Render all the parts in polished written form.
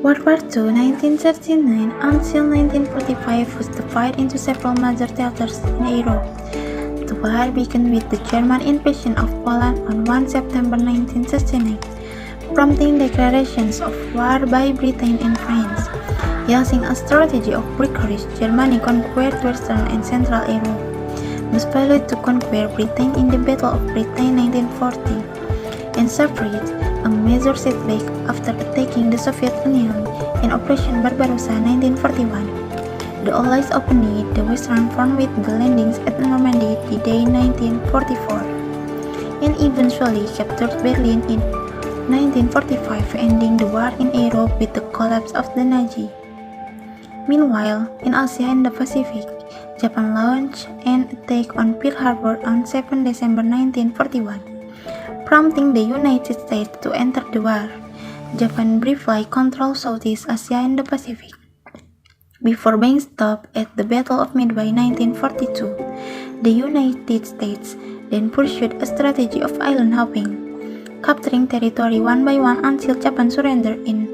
World War II, 1939 until 1945, was divided into several major theaters in Europe. The war began with the German invasion of Poland on 1 September 1939, prompting declarations of war by Britain and France. Using a strategy of victories, Germany conquered Western and Central Europe, most followed to conquer Britain in the Battle of Britain 1940, and suffered a major setback after attacking the Soviet Union in Operation Barbarossa 1941. The Allies opened the Western Front with the landings at Normandy D-Day 1944, and eventually captured Berlin in 1945, ending the war in Europe with the collapse of the Nazi. Meanwhile, in Asia and the Pacific, Japan launched an attack on Pearl Harbor on 7 December 1941, prompting the United States to enter the war. Japan briefly controlled Southeast Asia and the Pacific, before being stopped at the Battle of Midway 1942. The United States then pursued a strategy of island hopping, capturing territory one by one until Japan surrendered in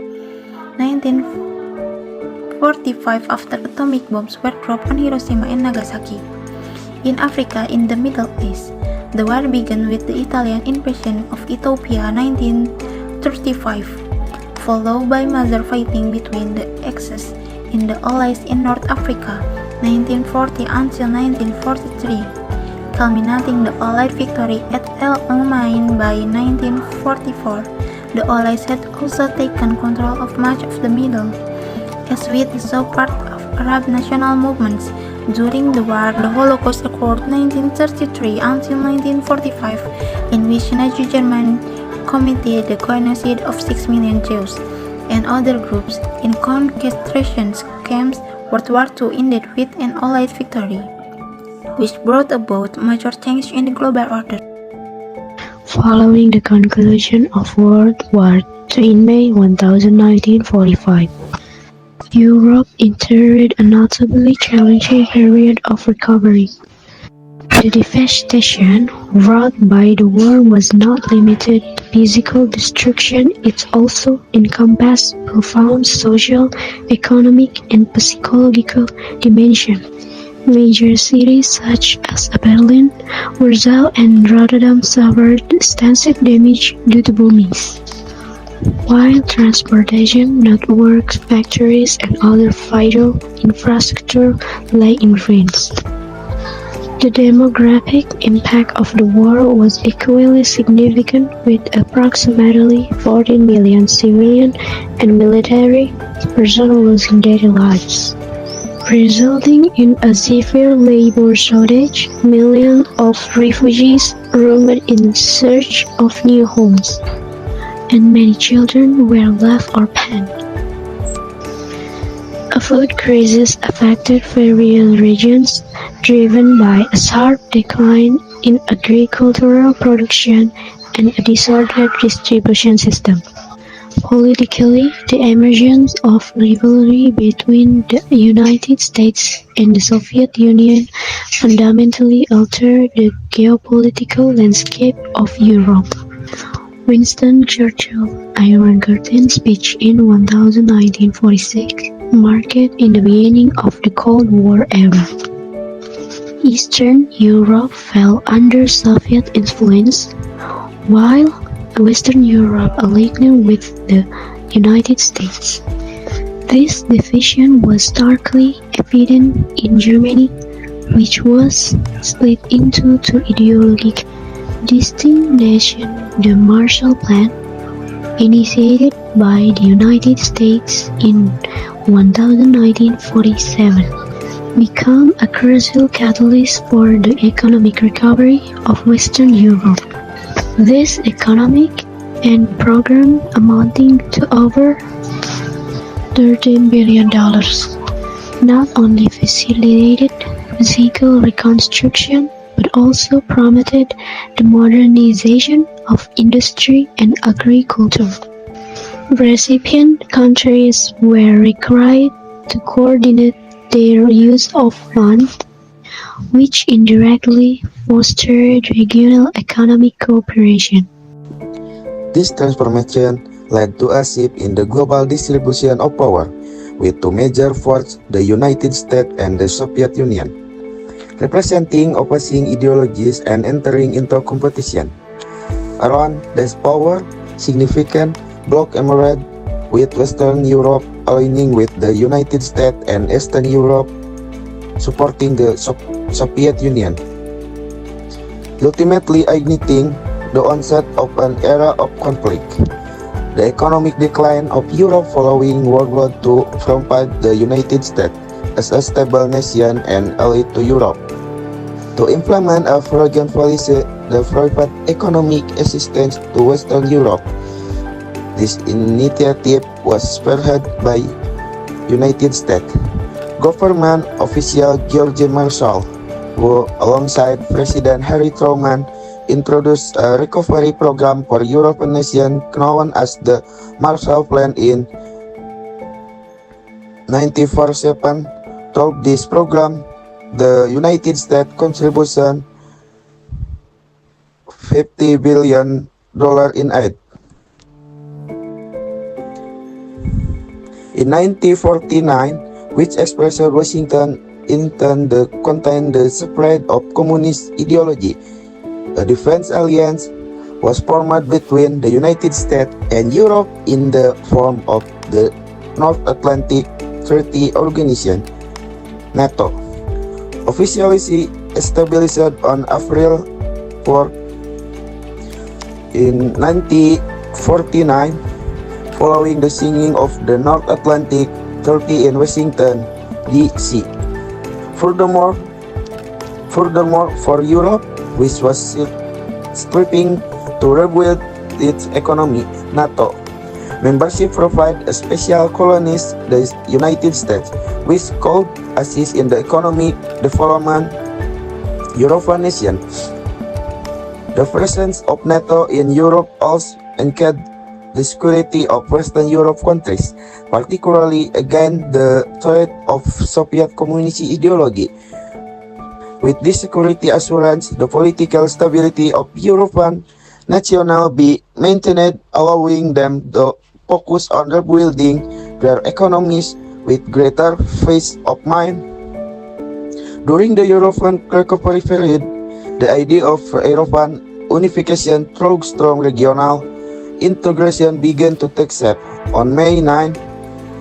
1945 after atomic bombs were dropped on Hiroshima and Nagasaki. In Africa, in the Middle East, the war began with the Italian invasion of Ethiopia 1935, followed by major fighting between the Axis and the Allies in North Africa 1940 until 1943, culminating the Allied victory at El Alamein by 1944. The Allies had also taken control of much of the Middle East, with the support of Arab national movements. During the war, the Holocaust occurred 1933 until 1945, in which Nazi Germany committed the genocide of 6 million Jews and other groups in concentration camps. World War II ended with an Allied victory, which brought about major change in the global order. Following the conclusion of World War II in May 1945, Europe entered a notably challenging period of recovery. The devastation wrought by the war was not limited to physical destruction, it also encompassed profound social, economic, and psychological dimensions. Major cities such as Berlin, Warsaw, and Rotterdam suffered extensive damage due to bombings, while transportation networks, factories, and other vital infrastructure lay in ruins. The demographic impact of the war was equally significant, with approximately 14 million civilian and military personnel losing their lives, resulting in a severe labor shortage. Millions of refugees roamed in search of new homes, and many children were left orphaned. A food crisis affected various regions, driven by a sharp decline in agricultural production and a disordered distribution system. Politically, the emergence of rivalry between the United States and the Soviet Union fundamentally altered the geopolitical landscape of Europe. Winston Churchill's Iron Curtain speech in 1946 marked in the beginning of the Cold War era. Eastern Europe fell under Soviet influence, while Western Europe aligned with the United States. This division was starkly evident in Germany, which was split into two ideologically distinct nations. The Marshall Plan, initiated by the United States in 1947, became a crucial catalyst for the economic recovery of Western Europe. This economic and program, amounting to over $13 billion, not only facilitated physical reconstruction but also promoted the modernization of industry and agriculture. Recipient countries were required to coordinate their use of funds, which indirectly fostered regional economic cooperation. This transformation led to a shift in the global distribution of power, with two major forces, the United States and the Soviet Union, representing opposing ideologies and entering into competition. Around this power, significant bloc emerged, with Western Europe aligning with the United States and Eastern Europe supporting the Soviet Union, ultimately igniting the onset of an era of conflict. The economic decline of Europe following World War II prompted the United States, as a stable nation and ally to Europe, to implement a frugal policy that provided economic assistance to Western Europe. This initiative was spearheaded by United States government official George Marshall, who, alongside President Harry Truman, introduced a recovery program for European nations known as the Marshall Plan in 1947. Through this program, the United States contribution $50 billion in aid. In 1949, which expressed Washington intent to contain the spread of communist ideology, a defense alliance was formed between the United States and Europe in the form of the North Atlantic Treaty Organization, NATO, officially established on April 4 in 1949, following the signing of the North Atlantic Treaty in Washington, D.C. Furthermore, for Europe, which was striving to rebuild its economy, NATO membership provided a special colonies, the United States, which could assist in the economic development European nations. The presence of NATO in Europe also enhanced the security of Western Europe countries, particularly against the threat of Soviet communist ideology. With this security assurance, the political stability of European nations be maintained, allowing them to focus on rebuilding their economies with greater peace of mind. During the European recovery period, the idea of European unification through strong regional integration began to take shape. On May 9,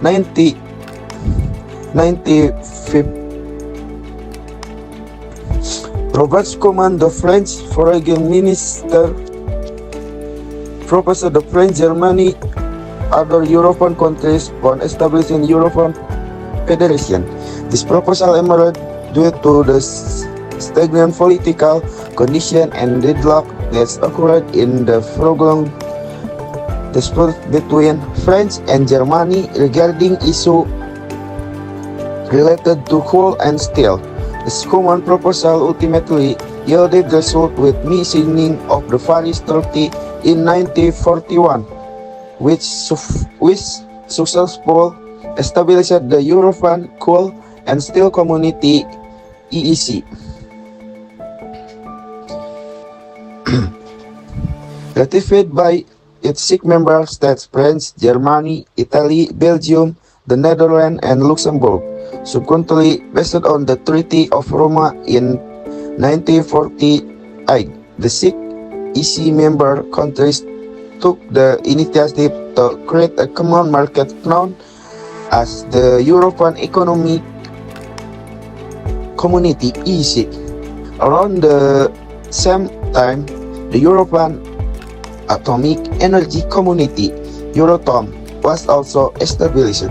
1995, Robert Schuman, the French foreign minister, proposed the French, Germany, other European countries on establishing European Federation. This proposal emerged due to the stagnant political condition and deadlock that occurred in the prolonged dispute between France and Germany regarding issues related to coal and steel. The Schuman proposal ultimately yielded result with the signing of the Paris Treaty in 1941, which successfully established the European Coal and Steel Community (EEC). Ratified by its six member states, France, Germany, Italy, Belgium, the Netherlands, and Luxembourg, subsequently based on the Treaty of Roma in 1948. The six EC member countries took the initiative to create a common market known as the European Economic Community (EEC). Around the same time, the European Atomic Energy Community (Euratom) was also established.